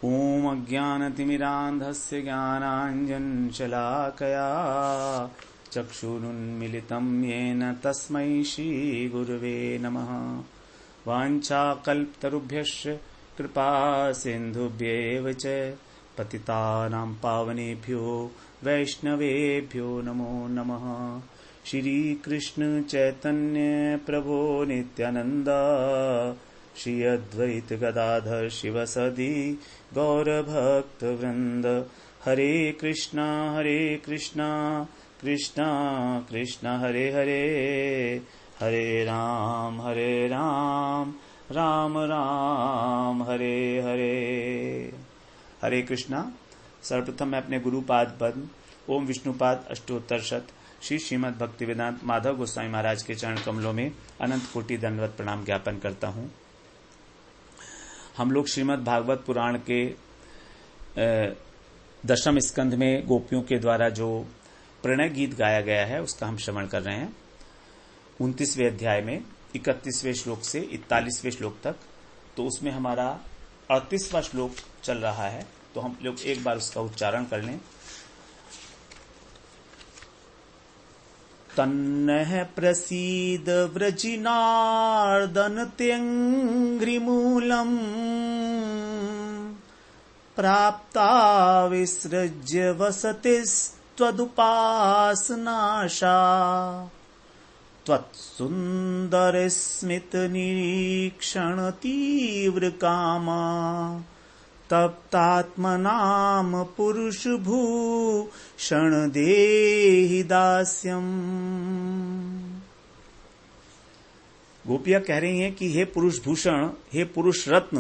ॐ अज्ञानतिमिरान्धस्य ज्ञानाञ्जनशलाकया चक्षुरुन्मिलितं येन तस्मै श्रीगुरवे नमः। वाञ्छाकल्पतरुभ्यश्च कृपा सिन्धुभ्येव च पतितानां पावनेभ्यो वैष्णवेभ्यो नमो नमः। श्री कृष्ण चैतन्य प्रभो नित्यानंद श्री अद्वैत गदाधर शिवसदि गौरभक्त वृंद। हरे कृष्णा कृष्णा कृष्णा हरे हरे, हरे राम राम राम हरे हरे। हरे कृष्णा। सर्वप्रथम मैं अपने गुरुपाद पद्म ओम विष्णुपाद अष्टोत्तर शत श्री श्रीमद् भक्तिवेदांत माधव गोस्वामी महाराज के चरण कमलों में अनंत कोटि दंडवत प्रणाम ज्ञापन करता हूं। हम लोग श्रीमद् भागवत पुराण के 10वें स्कंध में गोपियों के द्वारा जो प्रणय गीत गाया गया है उसका हम श्रवण कर रहे हैं। 29वें अध्याय में 31वें श्लोक से 41वें श्लोक तक, तो उसमें हमारा 38वां श्लोक चल रहा है, तो हम लोग एक बार उसका उच्चारण कर लें। तन्नः प्रसीद व्रजिनार्दन त्यङ्घ्रिमूलम् प्राप्ता विसृज्य वसतिस्त्वदुपासनाशा त्वत्सुन्दरस्मितनिरीक्षण तीव्रकामा तप्तात्मनाम पुरुष भूषण देहि दास्यम्। गोपियां कह रही हैं कि हे पुरुष भूषण, हे पुरुष रत्न,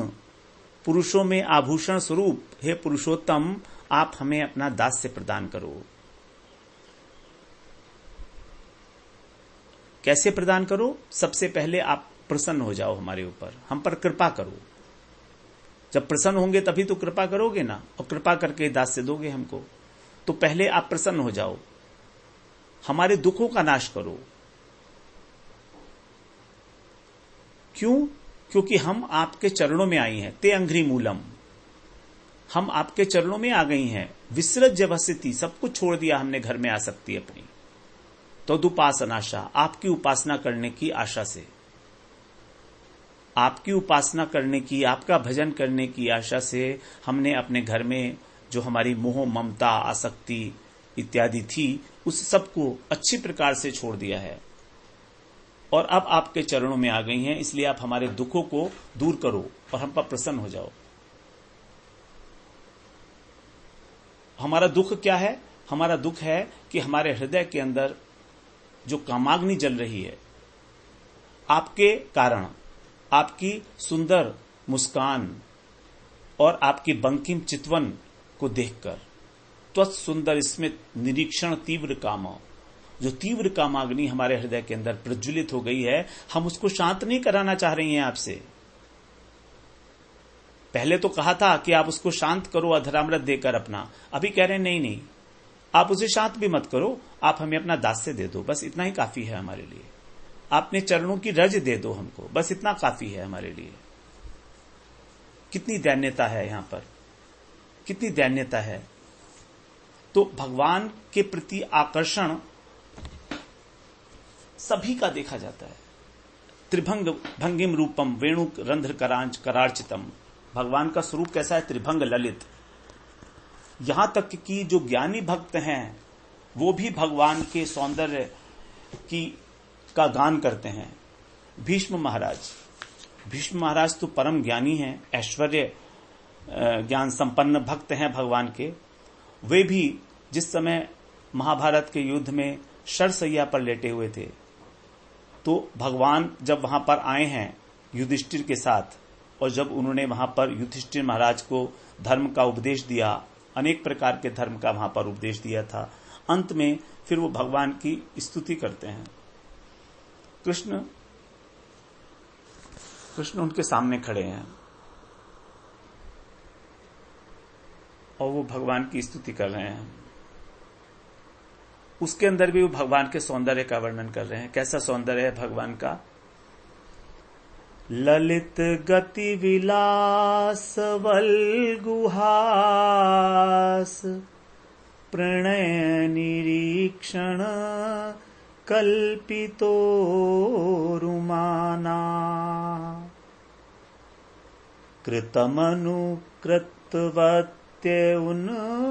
पुरुषों में आभूषण स्वरूप, हे पुरुषोत्तम, आप हमें अपना दास्य प्रदान करो। कैसे प्रदान करो? सबसे पहले आप प्रसन्न हो जाओ हमारे ऊपर, हम पर कृपा करो। जब प्रसन्न होंगे तभी तो कृपा करोगे ना, और कृपा करके दास्य दोगे हमको। तो पहले आप प्रसन्न हो जाओ, हमारे दुखों का नाश करो। क्यों? क्योंकि हम आपके चरणों में आई हैं। ते अंघ्रि मूलम, हम आपके चरणों में आ गई हैं। विसृज्य वसति, सब कुछ छोड़ दिया हमने घर में आसक्ति अपनी। तदुपासनाशा, आपकी उपासना करने की आशा से, आपकी उपासना करने की, आपका भजन करने की आशा से हमने अपने घर में जो हमारी मोह ममता आसक्ति इत्यादि थी उस सबको अच्छी प्रकार से छोड़ दिया है, और अब आपके चरणों में आ गई हैं। इसलिए आप हमारे दुखों को दूर करो और हम पर प्रसन्न हो जाओ। हमारा दुख क्या है? हमारा दुख है कि हमारे हृदय के अंदर जो कामाग्नि जल रही है, आपके कारण, आपकी सुंदर मुस्कान और आपकी बंकिम चितवन को देखकर, त्वत्सुंदर स्मित निरीक्षण तीव्र काम, जो तीव्र कामाग्नि हमारे हृदय के अंदर प्रज्वलित हो गई है, हम उसको शांत नहीं कराना चाह रही हैं आपसे। पहले तो कहा था कि आप उसको शांत करो अधरामृत देकर अपना, अभी कह रहे हैं नहीं नहीं, आप उसे शांत भी मत करो, आप हमें अपना दास्य दे दो, बस इतना ही काफी है हमारे लिए। आपने चरणों की रज दे दो हमको, बस इतना काफी है हमारे लिए। कितनी दैन्यता है यहां पर, कितनी दैन्यता है। तो भगवान के प्रति आकर्षण सभी का देखा जाता है। त्रिभंग भंगिम रूपम वेणु रंध्र करांच करार्चितम, भगवान का स्वरूप कैसा है? त्रिभंग ललित। यहां तक कि जो ज्ञानी भक्त हैं वो भी भगवान के सौंदर्य का गान करते हैं। भीष्म महाराज तो परम ज्ञानी हैं, ऐश्वर्य ज्ञान संपन्न भक्त हैं भगवान के। वे भी जिस समय महाभारत के युद्ध में शरशैया पर लेटे हुए थे, तो भगवान जब वहां पर आए हैं युधिष्ठिर के साथ, और जब उन्होंने वहां पर युधिष्ठिर महाराज को धर्म का उपदेश दिया, अनेक प्रकार के धर्म का वहां पर उपदेश दिया था, अंत में फिर वो भगवान की स्तुति करते हैं। कृष्ण उनके सामने खड़े हैं और वो भगवान की स्तुति कर रहे हैं। उसके अंदर भी वो भगवान के सौंदर्य का वर्णन कर रहे हैं। कैसा सौंदर्य है भगवान का? ललित गति विलास वल्गुहास प्रणय निरीक्षण कल्पितो रुमाना कृतमनुकृतवत्य उन्मदान्धा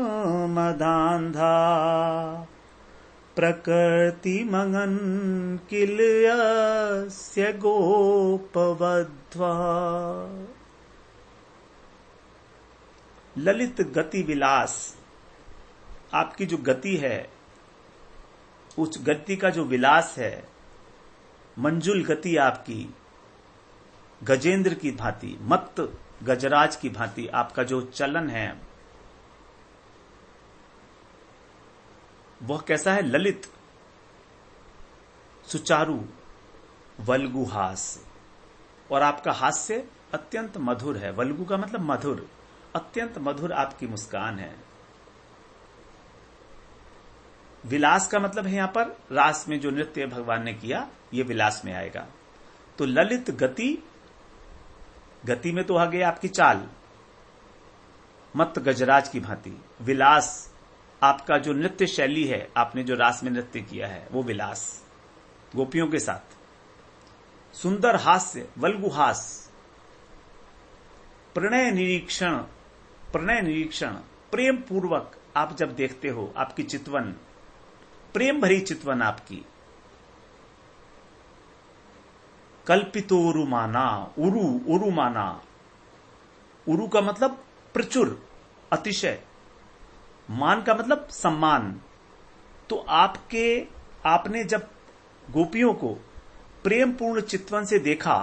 प्रकृति मंगन किलयस्य गोपवध्वा। ललित गति विलास, आपकी जो गति है उस गति का जो विलास है, मंजुल गति आपकी, गजेंद्र की भांति, मत्त गजराज की भांति आपका जो चलन है वह कैसा है? ललित, सुचारू, वल्गुहास, और आपका हास्य अत्यंत मधुर है। वल्गु का मतलब मधुर, अत्यंत मधुर आपकी मुस्कान है। विलास का मतलब है यहां पर रास में जो नृत्य भगवान ने किया, यह विलास में आएगा। तो ललित गति, गति में तो आ गई आपकी चाल, मत गजराज की भांति। विलास, आपका जो नृत्य शैली है, आपने जो रास में नृत्य किया है वो विलास गोपियों के साथ। सुंदर हास्य, वल्गुहास, प्रणय निरीक्षण, प्रणय निरीक्षण, प्रेम पूर्वक आप जब देखते हो, आपकी चितवन, प्रेम भरी चितवन आपकी। कल्पितो उरुमाना, उरुमाना, उरु का मतलब प्रचुर, अतिशय, मान का मतलब सम्मान। तो आपने जब गोपियों को प्रेम पूर्ण चितवन से देखा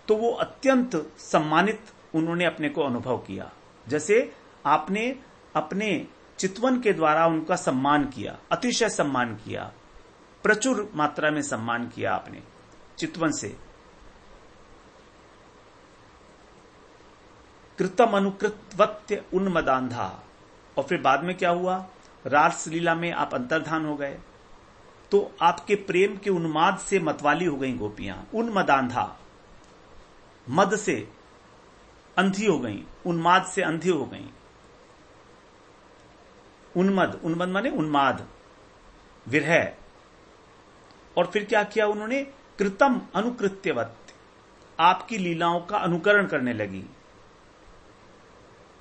तो वो अत्यंत सम्मानित उन्होंने अपने को अनुभव किया, जैसे आपने अपने चितवन के द्वारा उनका सम्मान किया, अतिशय सम्मान किया, प्रचुर मात्रा में सम्मान किया आपने चितवन से। कृतम अनुकृतवत्य उन्मदान्धा, और फिर बाद में क्या हुआ? रास लीला में आप अंतर्धान हो गए तो आपके प्रेम के उन्माद से मतवाली हो गई गोपियां। उन्मदान्धा, मद से अंधी हो गई, उन्माद से अंधी हो गई। उन्मद, उन्मद माने उन्माद, विरह। और फिर क्या किया उन्होंने? कृतम अनुकृत्यवत, आपकी लीलाओं का अनुकरण करने लगी,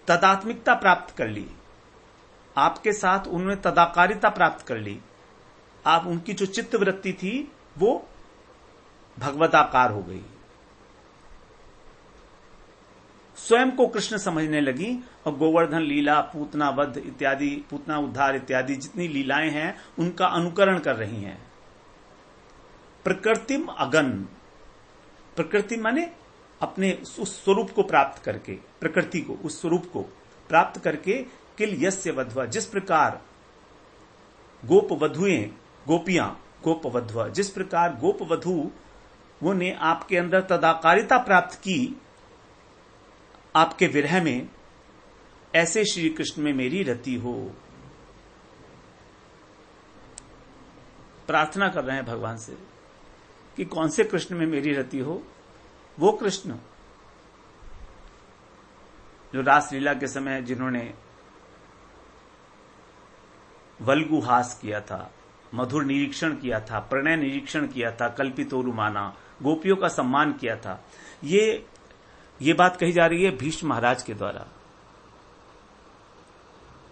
तदात्मिकता प्राप्त कर ली, आपके साथ उन्होंने तदाकारिता प्राप्त कर ली। आप, उनकी जो चित्त वृत्ति थी वो भगवताकार हो गई, स्वयं को कृष्ण समझने लगी। और गोवर्धन लीला, पूतना वध इत्यादि, पूतना उद्धार इत्यादि जितनी लीलाएं हैं उनका अनुकरण कर रही हैं। प्रकृतिम अगन, प्रकृति माने अपने उस स्वरूप को प्राप्त करके, प्रकृति को, उस स्वरूप को प्राप्त करके, किल यस्य वधवा, जिस प्रकार गोपवधुएं, गोपियां गोपवधुआ, जिस प्रकार गोपवधु वो ने आपके अंदर तदाकारिता प्राप्त की आपके विरह में, ऐसे श्री कृष्ण में मेरी रति हो। प्रार्थना कर रहे हैं भगवान से कि कौन से कृष्ण में मेरी रति हो? वो कृष्ण जो रासलीला के समय जिन्होंने वल्गुहास किया था, मधुर निरीक्षण किया था, प्रणय निरीक्षण किया था, कल्पितोरुमाना, गोपियों का सम्मान किया था। ये बात कही जा रही है भीष्म महाराज के द्वारा,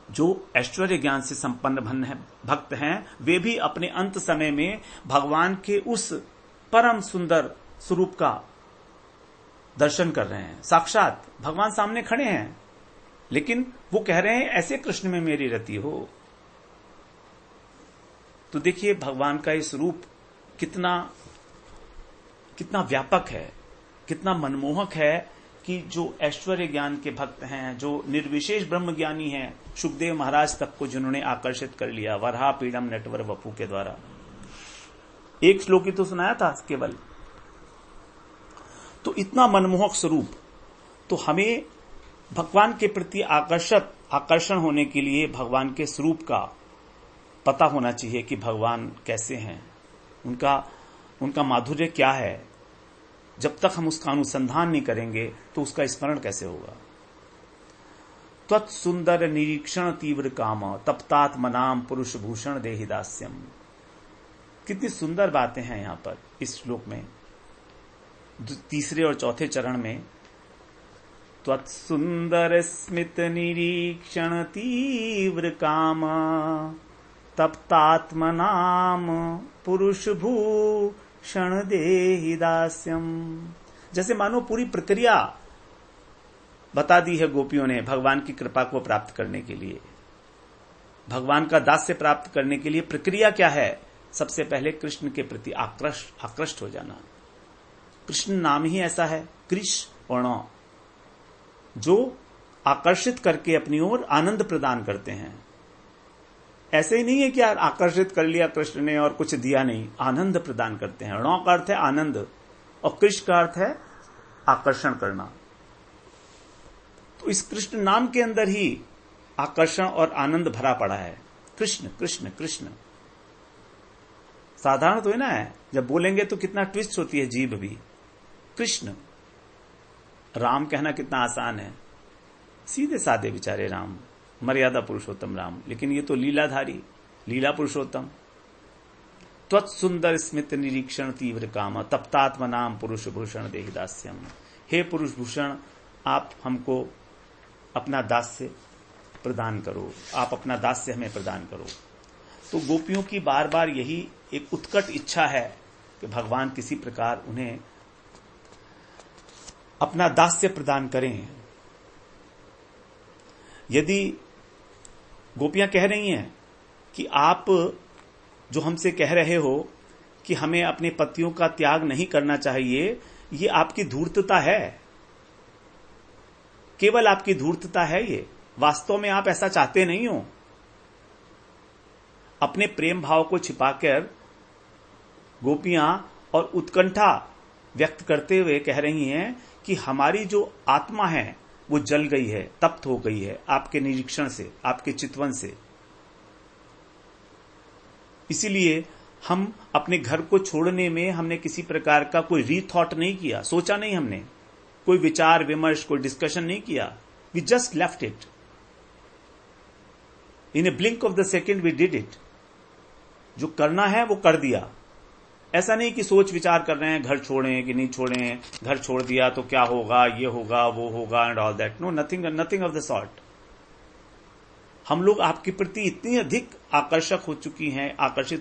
जो ऐश्वर्य ज्ञान से संपन्न भक्त हैं। वे भी अपने अंत समय में भगवान के उस परम सुंदर स्वरूप का दर्शन कर रहे हैं, साक्षात भगवान सामने खड़े हैं, लेकिन वो कह रहे हैं ऐसे कृष्ण में मेरी रति हो। तो देखिए भगवान का ये स्वरूप कितना व्यापक है, कितना मनमोहक है कि जो ऐश्वर्य ज्ञान के भक्त हैं, जो निर्विशेष ब्रह्म ज्ञानी हैं, सुखदेव महाराज तक को जिन्होंने आकर्षित कर लिया वरहा पीड़म नटवर वपु के द्वारा। एक श्लोक ही तो सुनाया था केवल। तो इतना मनमोहक स्वरूप, तो हमें भगवान के प्रति आकर्षण होने के लिए भगवान के स्वरूप का पता होना चाहिए कि भगवान कैसे हैं, उनका माधुर्य क्या है। जब तक हम उसका अनुसंधान नहीं करेंगे तो उसका स्मरण कैसे होगा। त्वत्सुंदर निरीक्षण तीव्र काम तप्तात्मनाम पुरुष भूषण देहि दास्यम। कितनी सुंदर बातें हैं यहां पर इस श्लोक में, तीसरे और चौथे चरण में। त्वत्सुंदर स्मित निरीक्षण तीव्र काम तप्तात्मनाम पुरुष भूषण देहि दास्यम। जैसे मानो पूरी प्रक्रिया बता दी है गोपियों ने भगवान की कृपा को प्राप्त करने के लिए। भगवान का दास्य प्राप्त करने के लिए प्रक्रिया क्या है? सबसे पहले कृष्ण के प्रति आकृष्ट हो जाना। कृष्ण नाम ही ऐसा है, कृष वर्ण, जो आकर्षित करके अपनी ओर आनंद प्रदान करते हैं। ऐसे ही नहीं है कि आकर्षित कर लिया कृष्ण ने और कुछ दिया नहीं, आनंद प्रदान करते हैं। णौ का अर्थ है आनंद और कृष्ण का अर्थ है आकर्षण करना। तो इस कृष्ण नाम के अंदर ही आकर्षण और आनंद भरा पड़ा है। कृष्ण कृष्ण कृष्ण। साधारण तो है ना, है जब बोलेंगे तो कितना ट्विस्ट होती है जीभ भी। कृष्ण, राम कहना कितना आसान है, सीधे साधे बेचारे राम, मर्यादा पुरुषोत्तम राम, लेकिन ये तो लीलाधारी, लीला पुरुषोत्तम। त्वत्सुंदर स्मित निरीक्षण तीव्र काम तप्तात्म नाम पुरुष भूषण देहि दास्यम। हे पुरुष भूषण, आप हमको अपना दास्य प्रदान करो, आप अपना दास्य हमें प्रदान करो। तो गोपियों की बार बार यही एक उत्कट इच्छा है कि भगवान किसी प्रकार उन्हें अपना दास्य प्रदान करें। यदि गोपियां कह रही हैं कि आप जो हमसे कह रहे हो कि हमें अपने पतियों का त्याग नहीं करना चाहिए, ये आपकी धूर्तता है, केवल आपकी धूर्तता है। ये वास्तव में आप ऐसा चाहते नहीं हो। अपने प्रेम भाव को छिपाकर गोपियां और उत्कंठा व्यक्त करते हुए कह रही हैं कि हमारी जो आत्मा है वो जल गई है, तप्त हो गई है आपके निरीक्षण से, आपके चितवन से। इसीलिए हम अपने घर को छोड़ने में हमने किसी प्रकार का कोई रीथॉट नहीं किया, सोचा नहीं, हमने कोई विचार विमर्श, कोई डिस्कशन नहीं किया। We just left it in a blink of the second, we did it. जो करना है वो कर दिया। ऐसा नहीं कि सोच विचार कर रहे हैं घर छोड़ें कि नहीं छोड़ें, घर छोड़ दिया तो क्या होगा, ये होगा वो होगा and all that. No, nothing of the sort. हम लोग आपके प्रति इतनी अधिक आकर्षित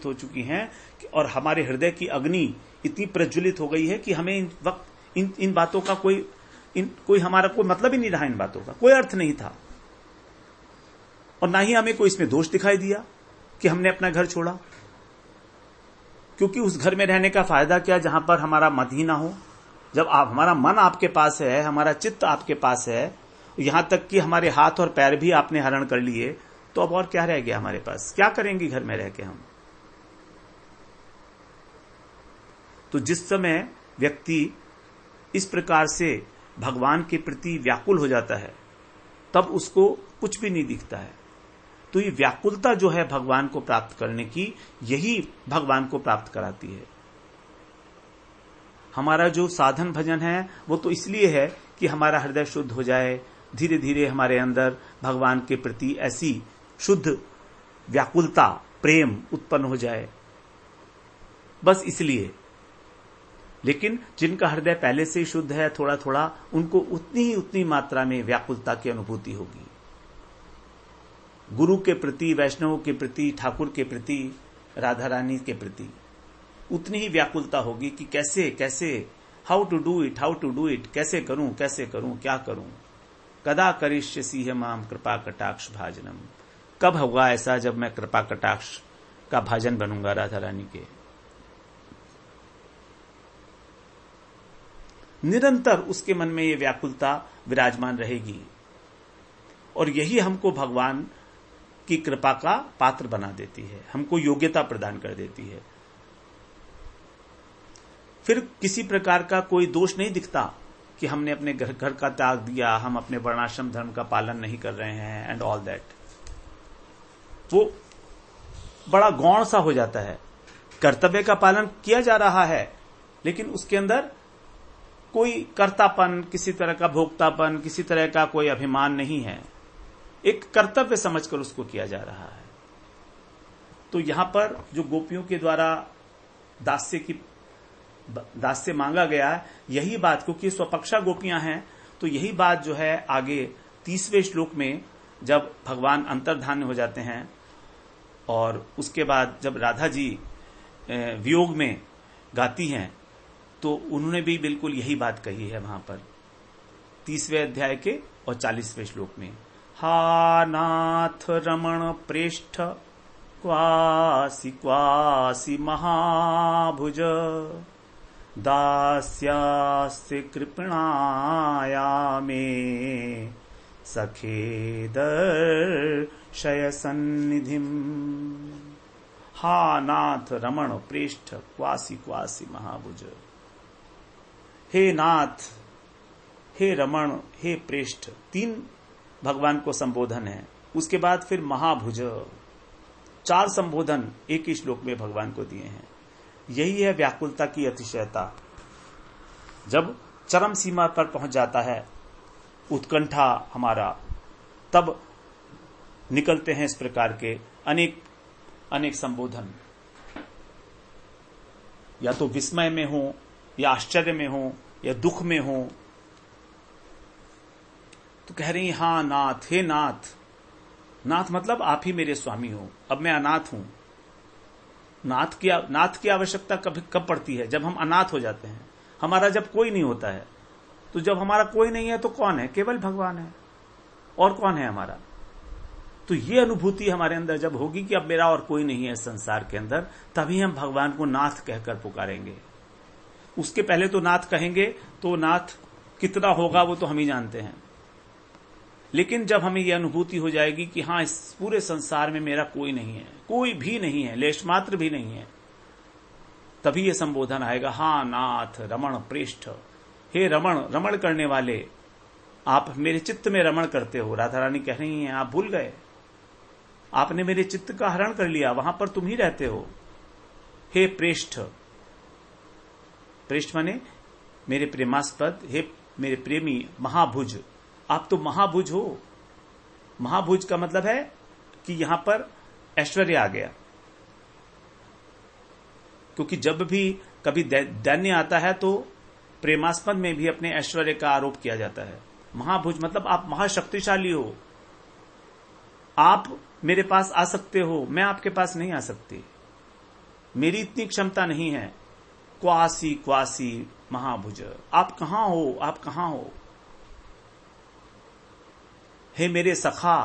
हो चुकी हैं और हमारे हृदय की अग्नि इतनी प्रज्वलित हो गई है कि हमें इन बातों का कोई हमारा कोई मतलब ही नहीं रहा, इन बातों का कोई अर्थ नहीं था। और ना ही हमें कोई इसमें दोष दिखाई दिया कि हमने अपना घर छोड़ा, क्योंकि उस घर में रहने का फायदा क्या जहां पर हमारा मत ही ना हो। जब हमारा मन आपके पास है, हमारा चित्त आपके पास है, यहां तक कि हमारे हाथ और पैर भी आपने हरण कर लिए, तो अब और क्या रह गया हमारे पास? क्या करेंगे घर में रह के हम? तो जिस समय व्यक्ति इस प्रकार से भगवान के प्रति व्याकुल हो जाता है, तब उसको कुछ भी नहीं दिखता है। तो ये व्याकुलता जो है भगवान को प्राप्त करने की, यही भगवान को प्राप्त कराती है। हमारा जो साधन भजन है वो तो इसलिए है कि हमारा हृदय शुद्ध हो जाए, धीरे धीरे हमारे अंदर भगवान के प्रति ऐसी शुद्ध व्याकुलता, प्रेम उत्पन्न हो जाए, बस इसलिए। लेकिन जिनका हृदय पहले से ही शुद्ध है, थोड़ा थोड़ा उनको उतनी मात्रा में व्याकुलता की अनुभूति होगी। गुरु के प्रति, वैष्णव के प्रति, ठाकुर के प्रति, राधा रानी के प्रति उतनी ही व्याकुलता होगी कि कैसे हाउ टू डू इट, कैसे करूं, क्या करूं। कदा करिष्यसि माम कृपा कटाक्ष भाजनम। कब होगा ऐसा जब मैं कृपा कटाक्ष का भाजन बनूंगा राधा रानी के। निरंतर उसके मन में ये व्याकुलता विराजमान रहेगी और यही हमको भगवान की कृपा का पात्र बना देती है, हमको योग्यता प्रदान कर देती है। फिर किसी प्रकार का कोई दोष नहीं दिखता कि हमने अपने घर का त्याग दिया, हम अपने वर्णाश्रम धर्म का पालन नहीं कर रहे हैं एंड ऑल दैट। वो बड़ा गौण सा हो जाता है। कर्तव्य का पालन किया जा रहा है, लेकिन उसके अंदर कोई कर्तापन, किसी तरह का भोक्तापन, किसी तरह का कोई अभिमान नहीं है, एक कर्तव्य समझकर उसको किया जा रहा है। तो यहां पर जो गोपियों के द्वारा दास्य मांगा गया, यही बात, क्योंकि स्वपक्षा गोपियां हैं, तो यही बात जो है आगे 30वें श्लोक में जब भगवान अंतर्धान हो जाते हैं और उसके बाद जब राधा जी वियोग में गाती हैं, तो उन्होंने भी बिल्कुल यही बात कही है वहां पर 30वें अध्याय के और 40वें श्लोक में। हा नाथ रमण प्रेष्ठ क्वासी क्वासी महाभुज दास्यास्य कृपणाया में सखे दर्शय सन्निधिम। हा नाथ रमण प्रेष्ठ क्वासी क्वासी महाभुज। हे नाथ, हे रमण, हे प्रेष्ठ, 3 भगवान को संबोधन है। उसके बाद फिर महाभुज, 4 संबोधन एक ही श्लोक में भगवान को दिए हैं। यही है व्याकुलता की अतिशयता। जब चरम सीमा पर पहुंच जाता है उत्कंठा हमारा, तब निकलते हैं इस प्रकार के अनेक अनेक संबोधन, या तो विस्मय में हो, या आश्चर्य में हो, या दुख में हो। तो कह रही हां नाथ, हे नाथ। नाथ मतलब आप ही मेरे स्वामी हो, अब मैं अनाथ हूं। नाथ की आवश्यकता कब पड़ती है? जब हम अनाथ हो जाते हैं, हमारा जब कोई नहीं होता है। तो जब हमारा कोई नहीं है तो कौन है? केवल भगवान है, और कौन है हमारा? तो ये अनुभूति हमारे अंदर जब होगी कि अब मेरा और कोई नहीं है इस संसार के अंदर, तभी हम भगवान को नाथ कहकर पुकारेंगे। उसके पहले तो नाथ कहेंगे तो नाथ कितना होगा वो तो हम ही जानते हैं। लेकिन जब हमें यह अनुभूति हो जाएगी कि हां, इस पूरे संसार में मेरा कोई नहीं है, कोई भी नहीं है, लेश मात्र भी नहीं है, तभी यह संबोधन आएगा। हां नाथ रमण प्रेष्ठ, हे रमण, रमण करने वाले, आप मेरे चित्त में रमण करते हो। राधा रानी कह रही हैं आप भूल गए, आपने मेरे चित्त का हरण कर लिया, वहां पर तुम ही रहते हो। हे प्रेष्ठ, प्रेष्ठ माने मेरे प्रेमास्पद, हे मेरे प्रेमी महाभुज, आप तो महाभुज हो। महाभुज का मतलब है कि यहां पर ऐश्वर्य आ गया, क्योंकि जब भी कभी दैन्य आता है तो प्रेमास्पद में भी अपने ऐश्वर्य का आरोप किया जाता है। महाभुज मतलब आप महाशक्तिशाली हो, आप मेरे पास आ सकते हो, मैं आपके पास नहीं आ सकती, मेरी इतनी क्षमता नहीं है। क्वासी क्वासी महाभुज, आप कहां हो, आप कहां हो? हे मेरे सखा,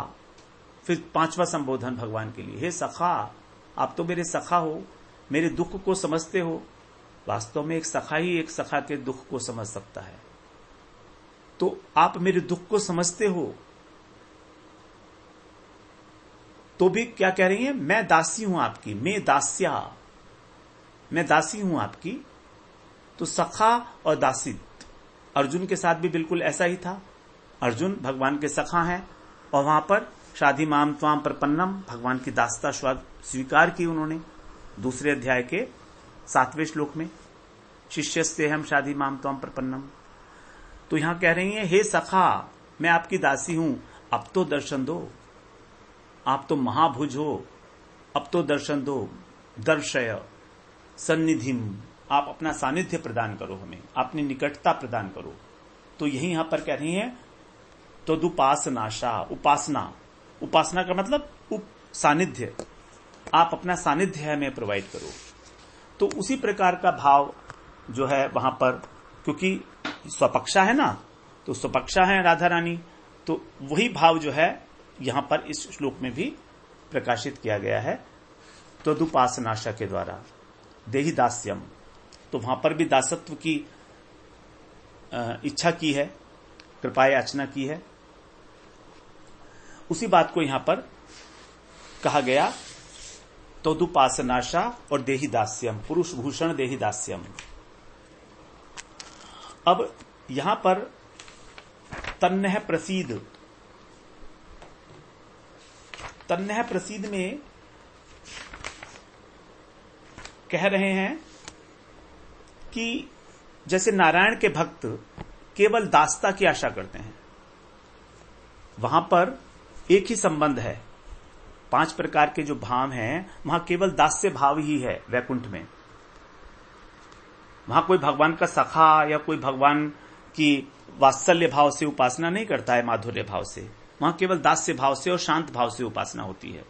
फिर 5वां संबोधन भगवान के लिए, हे सखा, आप तो मेरे सखा हो, मेरे दुख को समझते हो। वास्तव में एक सखा ही एक सखा के दुख को समझ सकता है। तो आप मेरे दुख को समझते हो, तो भी क्या कह रही हैं? मैं दासी हूं आपकी, मैं दास्या, मैं दासी हूं आपकी। तो सखा और दासित, अर्जुन के साथ भी बिल्कुल ऐसा ही था। अर्जुन भगवान के सखा हैं और वहां पर शादी माम त्वाम प्रपन्नम, भगवान की दासता स्वीकार की उन्होंने। 2 अध्याय के 7वें श्लोक में शिष्यस्ते हम शादी माम त्वाम प्रपन्नम। तो यहां कह रही हैं हे सखा, मैं आपकी दासी हूं, अब तो दर्शन दो, आप तो महाभुज हो, अब तो दर्शन दो। दर्शय सन्निधिम, आप अपना सानिध्य प्रदान करो, हमें अपनी निकटता प्रदान करो। तो यही यहां पर कह रही हैं तदुपासनाशा, उपासना, उपासना का मतलब सानिध्य, आप अपना सानिध्य हमें प्रोवाइड करो। तो उसी प्रकार का भाव जो है वहां पर, क्योंकि स्वपक्षा है ना, तो स्वपक्षा है राधा रानी, तो वही भाव जो है यहां पर इस श्लोक में भी प्रकाशित किया गया है तदुपासनाशा के द्वारा। देहि दास्यम, तो वहां पर भी दासत्व की इच्छा की है, कृपा याचना की है। उसी बात को यहां पर कहा गया तदुपासनाशा और देहि दास्यम, पुरुष भूषण देहि दास्यम। अब यहां पर तन्नह प्रसीद, तन्नह प्रसीद में कह रहे हैं कि जैसे नारायण के भक्त केवल दासता की आशा करते हैं, वहां पर एक ही संबंध है। 5 प्रकार के जो भाव हैं वहां केवल दास्य भाव ही है वैकुंठ में। वहां कोई भगवान का सखा या कोई भगवान की वात्सल्य भाव से उपासना नहीं करता है, माधुर्य भाव से। वहां केवल दास्य भाव से और शांत भाव से उपासना होती है।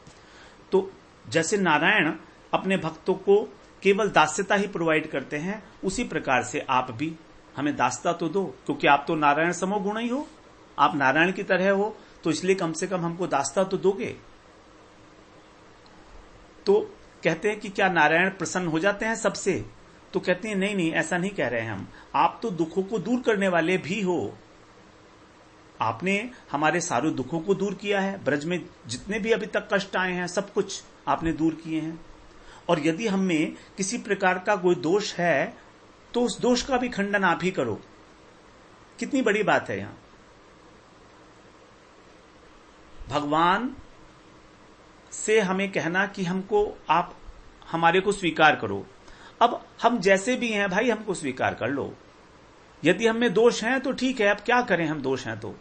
तो जैसे नारायण अपने भक्तों को केवल दास्यता ही प्रोवाइड करते हैं, उसी प्रकार से आप भी हमें दास्यता तो दो, क्योंकि आप तो नारायण समो गुण ही हो, आप नारायण की तरह हो, तो इसलिए कम से कम हमको दास्यता तो दोगे। तो कहते हैं कि क्या नारायण प्रसन्न हो जाते हैं सबसे? तो कहते हैं नहीं, ऐसा नहीं कह रहे हैं हम। आप तो दुखों को दूर करने वाले भी हो। आपने हमारे सारे दुखों को दूर किया है। ब्रज में जितने भी अभी तक कष्ट आए हैं सब कुछ आपने दूर किए हैं। और यदि हम में किसी प्रकार का कोई दोष है तो उस दोष का भी खंडन आप ही करो। कितनी बड़ी बात है यहां। भगवान से हमें कहना कि हमको आप हमारे को स्वीकार करो। अब हम जैसे भी हैं भाई, हमको स्वीकार कर लो। यदि हम में दोष हैं तो ठीक है, अब क्या करें, हम दोष हैं तो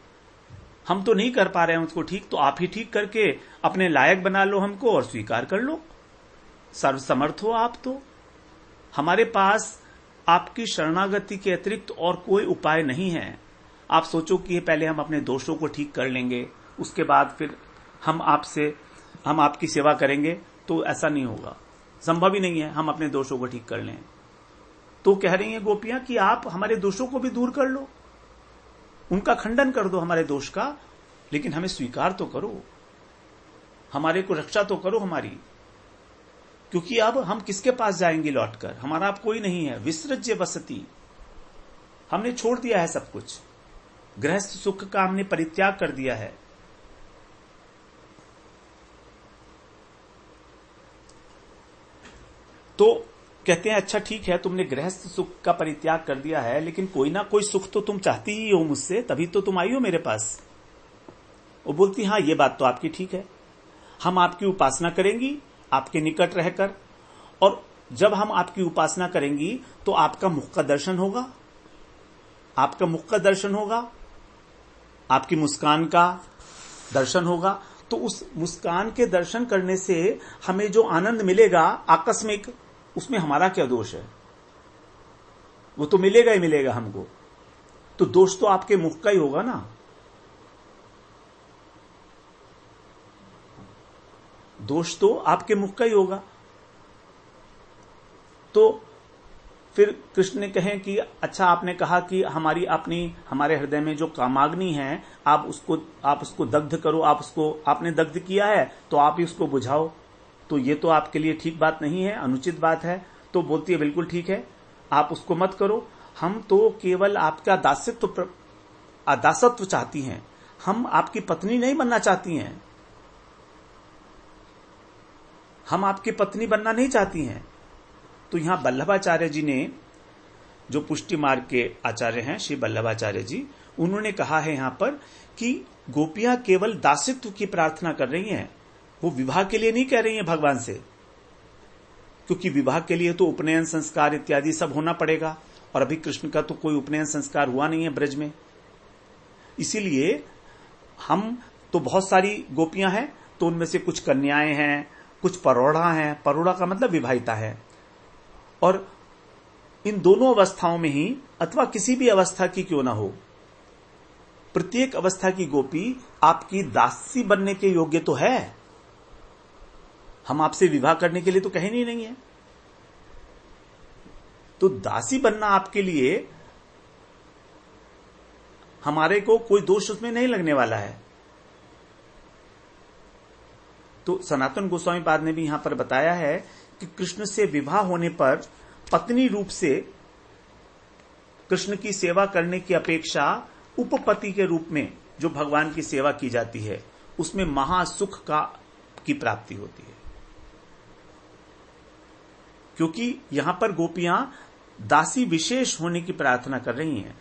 हम तो नहीं कर पा रहे हैं उसको ठीक, तो आप ही ठीक करके अपने लायक बना लो हमको और स्वीकार कर लो। सर्वसमर्थ हो आप। तो हमारे पास आपकी शरणागति के अतिरिक्त और कोई उपाय नहीं है। आप सोचो कि पहले हम अपने दोषों को ठीक कर लेंगे, उसके बाद फिर हम आपकी सेवा करेंगे, तो ऐसा नहीं होगा, संभव ही नहीं है हम अपने दोषों को ठीक कर लें। तो कह रही हैं गोपियां कि आप हमारे दोषों को भी दूर कर लो, उनका खंडन कर दो हमारे दोष का, लेकिन हमें स्वीकार तो करो, हमारे को रक्षा तो करो हमारी। क्योंकि अब हम किसके पास जाएंगे लौटकर? हमारा अब कोई नहीं है। विसृज्य वसति, हमने छोड़ दिया है सब कुछ, गृहस्थ सुख का हमने परित्याग कर दिया है। तो कहते हैं अच्छा ठीक है, तुमने गृहस्थ सुख का परित्याग कर दिया है, लेकिन कोई ना कोई सुख तो तुम चाहती ही हो मुझसे, तभी तो तुम आई हो मेरे पास। वो बोलती हाँ ये बात तो आपकी ठीक है, हम आपकी उपासना करेंगी आपके निकट रहकर, और जब हम आपकी उपासना करेंगी तो आपका मुख का दर्शन होगा, आपका मुख का दर्शन होगा, आपकी मुस्कान का दर्शन होगा। तो उस मुस्कान के दर्शन करने से हमें जो आनंद मिलेगा आकस्मिक, उसमें हमारा क्या दोष है? वो तो मिलेगा ही मिलेगा हमको। तो दोष तो आपके मुख का ही होगा ना। दोष तो आपके मुख का ही होगा। तो फिर कृष्ण ने कहे कि अच्छा आपने कहा कि हमारे हृदय में जो कामाग्नि है आप उसको दग्ध करो, आपने दग्ध किया है तो आप ही उसको बुझाओ। तो ये तो आपके लिए ठीक बात नहीं है, अनुचित बात है। तो बोलती है बिल्कुल ठीक है, आप उसको मत करो, हम तो केवल आपका दासत्व चाहती हैं, हम आपकी पत्नी नहीं बनना चाहती हैं, हम आपकी पत्नी बनना नहीं चाहती हैं। तो यहां वल्लभाचार्य जी ने, जो पुष्टि मार्ग के आचार्य हैं श्री वल्लभाचार्य जी, उन्होंने कहा है यहां पर कि गोपियां केवल दासित्व की प्रार्थना कर रही हैं, वो विवाह के लिए नहीं कह रही हैं भगवान से, क्योंकि विवाह के लिए तो उपनयन संस्कार इत्यादि सब होना पड़ेगा, और अभी कृष्ण का तो कोई उपनयन संस्कार हुआ नहीं है ब्रज में। इसीलिए हम तो बहुत सारी गोपियां हैं, तो उनमें से कुछ कन्याएं हैं, कुछ परोढ़ा हैं, परोढ़ा का मतलब विवाहिता है, और इन दोनों अवस्थाओं में ही अथवा किसी भी अवस्था की क्यों ना हो, प्रत्येक अवस्था की गोपी आपकी दासी बनने के योग्य तो है। हम आपसे विवाह करने के लिए तो कहे नहीं है। तो दासी बनना आपके लिए, हमारे को कोई दोष उसमें नहीं लगने वाला है। तो सनातन गोस्वामी पाद ने भी यहां पर बताया है कि कृष्ण से विवाह होने पर पत्नी रूप से कृष्ण की सेवा करने की अपेक्षा उपपति के रूप में जो भगवान की सेवा की जाती है, उसमें महासुख की प्राप्ति होती है। क्योंकि यहां पर गोपियां दासी विशेष होने की प्रार्थना कर रही हैं।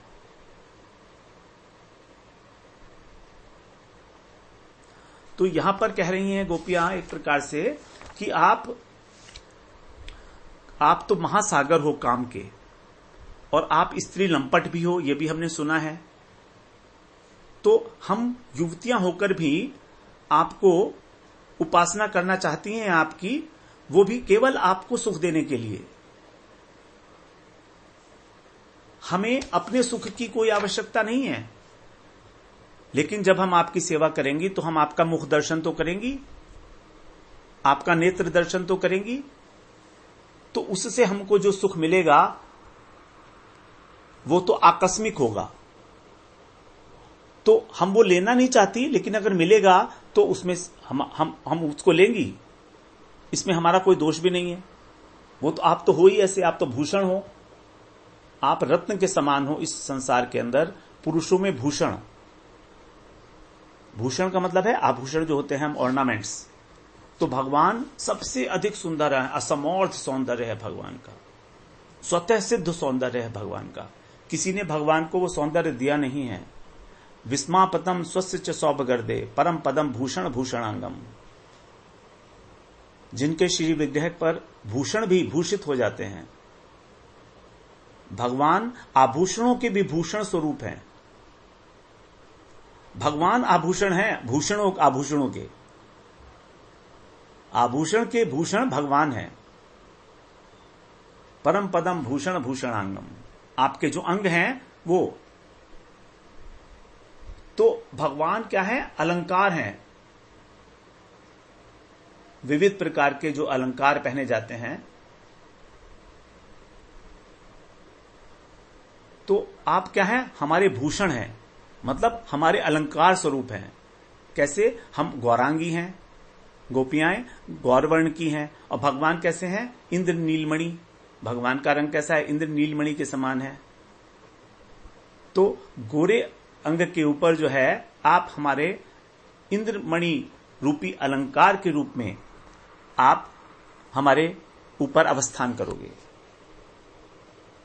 तो यहां पर कह रही हैं गोपियां एक प्रकार से कि आप तो महासागर हो काम के, और आप स्त्री लंपट भी हो, यह भी हमने सुना है। तो हम युवतियां होकर भी आपको उपासना करना चाहती हैं आपकी, वो भी केवल आपको सुख देने के लिए। हमें अपने सुख की कोई आवश्यकता नहीं है, लेकिन जब हम आपकी सेवा करेंगी तो हम आपका मुख दर्शन तो करेंगी, आपका नेत्र दर्शन तो करेंगी, तो उससे हमको जो सुख मिलेगा वो तो आकस्मिक होगा। तो हम वो लेना नहीं चाहती, लेकिन अगर मिलेगा तो उसमें हम उसको लेंगी, इसमें हमारा कोई दोष भी नहीं है। वो तो आप तो हो ही ऐसे, आप तो भूषण हो, आप रत्न के समान हो इस संसार के अंदर, पुरुषों में भूषण। भूषण का मतलब है आभूषण जो होते हैं हम, ऑर्नामेंट्स। तो भगवान सबसे अधिक सुंदर है, असमर्थ सौंदर्य है भगवान का, स्वतः सिद्ध सौंदर्य है भगवान का। किसी ने भगवान को वो सौंदर्य दिया नहीं है। विस्मापतम स्वस्य च सौभगर्दे परम पदम भूषण भूषणांगम। जिनके श्री विग्रह पर भूषण भी भूषित हो जाते हैं। भगवान आभूषणों के भी भूषण स्वरूप हैं। भगवान आभूषण है, आभूषणों के, आभूषण के भूषण भगवान है। परम पदम भूषण भूषणांगम, आपके जो अंग हैं वो। तो भगवान क्या है? अलंकार हैं। विविध प्रकार के जो अलंकार पहने जाते हैं, तो आप क्या है? हमारे भूषण हैं, मतलब हमारे अलंकार स्वरूप हैं। कैसे? हम गौरांगी हैं, गोपियाएं गौरवर्ण की हैं। और भगवान कैसे हैं? इंद्र नीलमणि। भगवान का रंग कैसा है? इंद्र नीलमणि के समान है। तो गोरे अंग के ऊपर जो है आप हमारे इंद्रमणि रूपी अलंकार के रूप में आप हमारे ऊपर अवस्थान करोगे।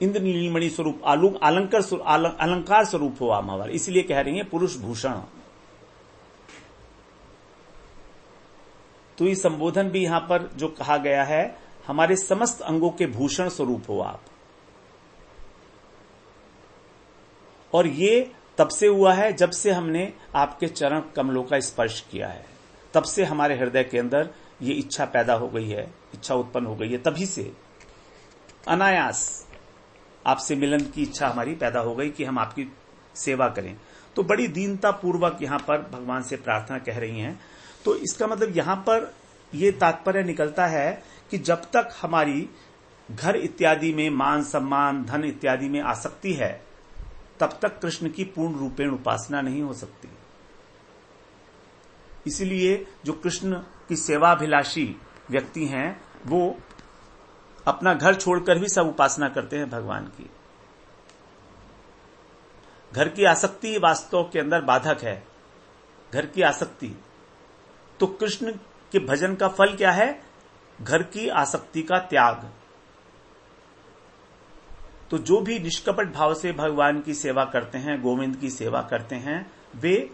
इंद्र नीलमणि स्वरूप अलंकार स्वरूप हो आप हमारे, इसलिए कह रही हैं पुरुष भूषण। तो ये संबोधन भी यहां पर जो कहा गया है, हमारे समस्त अंगों के भूषण स्वरूप हो आप। और ये तब से हुआ है जब से हमने आपके चरण कमलों का स्पर्श किया है, तब से हमारे हृदय के अंदर ये इच्छा पैदा हो गई है, इच्छा उत्पन्न हो गई है। तभी से अनायास आपसे मिलन की इच्छा हमारी पैदा हो गई कि हम आपकी सेवा करें। तो बड़ी दीनता पूर्वक यहां पर भगवान से प्रार्थना कह रही हैं। तो इसका मतलब यहां पर यह तात्पर्य निकलता है कि जब तक हमारी घर इत्यादि में मान सम्मान धन इत्यादि में आसक्ति है, तब तक कृष्ण की पूर्ण रूपेण उपासना नहीं हो सकती। इसलिए जो कृष्ण की सेवाभिलाषी व्यक्ति हैं, वो अपना घर छोड़कर भी सब उपासना करते हैं भगवान की। घर की आसक्ति वास्तव के अंदर बाधक है, घर की आसक्ति। तो कृष्ण के भजन का फल क्या है? घर की आसक्ति का त्याग। तो जो भी निष्कपट भाव से भगवान की सेवा करते हैं, गोविंद की सेवा करते हैं, वे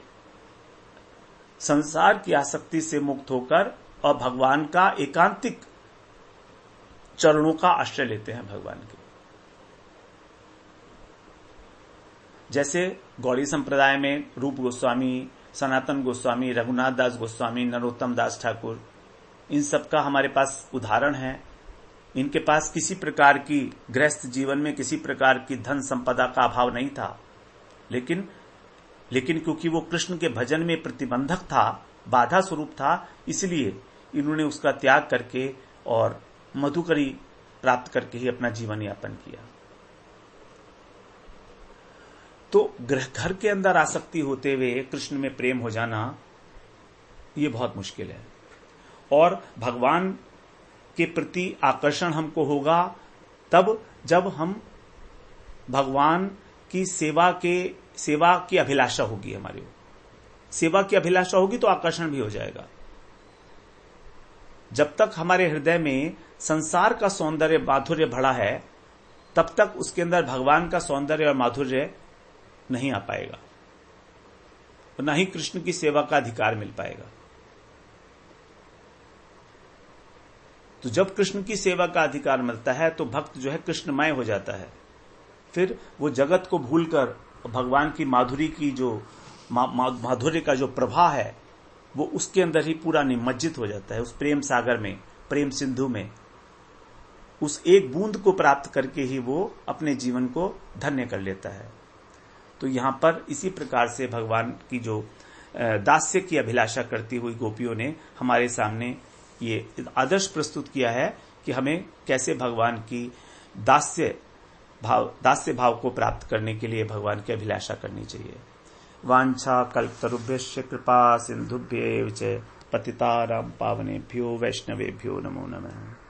संसार की आसक्ति से मुक्त होकर और भगवान का एकांतिक चरणों का आश्रय लेते हैं भगवान के। जैसे गौड़ी संप्रदाय में रूप गोस्वामी, सनातन गोस्वामी, रघुनाथ दास गोस्वामी, नरोत्तम दास ठाकुर, इन सब का हमारे पास उदाहरण है। इनके पास किसी प्रकार की गृहस्थ जीवन में किसी प्रकार की धन संपदा का अभाव नहीं था, लेकिन क्योंकि वो कृष्ण के भजन में प्रतिबंधक था, बाधा स्वरूप था, इसलिए इन्होंने उसका त्याग करके और मधुकरी प्राप्त करके ही अपना जीवन यापन किया। तो घर के अंदर आसक्ति होते हुए कृष्ण में प्रेम हो जाना ये बहुत मुश्किल है। और भगवान के प्रति आकर्षण हमको होगा तब जब हम भगवान की सेवा की अभिलाषा होगी, हमारी सेवा की अभिलाषा होगी तो आकर्षण भी हो जाएगा। जब तक हमारे हृदय में संसार का सौंदर्य माधुर्य भरा है, तब तक उसके अंदर भगवान का सौंदर्य और माधुर्य नहीं आ पाएगा, और न ही कृष्ण की सेवा का अधिकार मिल पाएगा। तो जब कृष्ण की सेवा का अधिकार मिलता है तो भक्त जो है कृष्णमय हो जाता है, फिर वो जगत को भूलकर भगवान की माधुरी की जो माधुर्य का जो प्रवाह है वो उसके अंदर ही पूरा निमज्जित हो जाता है, उस प्रेम सागर में, प्रेम सिंधु में। उस एक बूंद को प्राप्त करके ही वो अपने जीवन को धन्य कर लेता है। तो यहां पर इसी प्रकार से भगवान की जो दास्य की अभिलाषा करती हुई गोपियों ने हमारे सामने ये आदर्श प्रस्तुत किया है कि हमें कैसे भगवान की दास्य भाव को प्राप्त करने के लिए भगवान की अभिलाषा करनी चाहिए। वांछा कल्पतरुभ्यश्च कृपा सिंधुभ्येव च पतितानां पावनेभ्यो वैष्णवेभ्यो नमो नमः।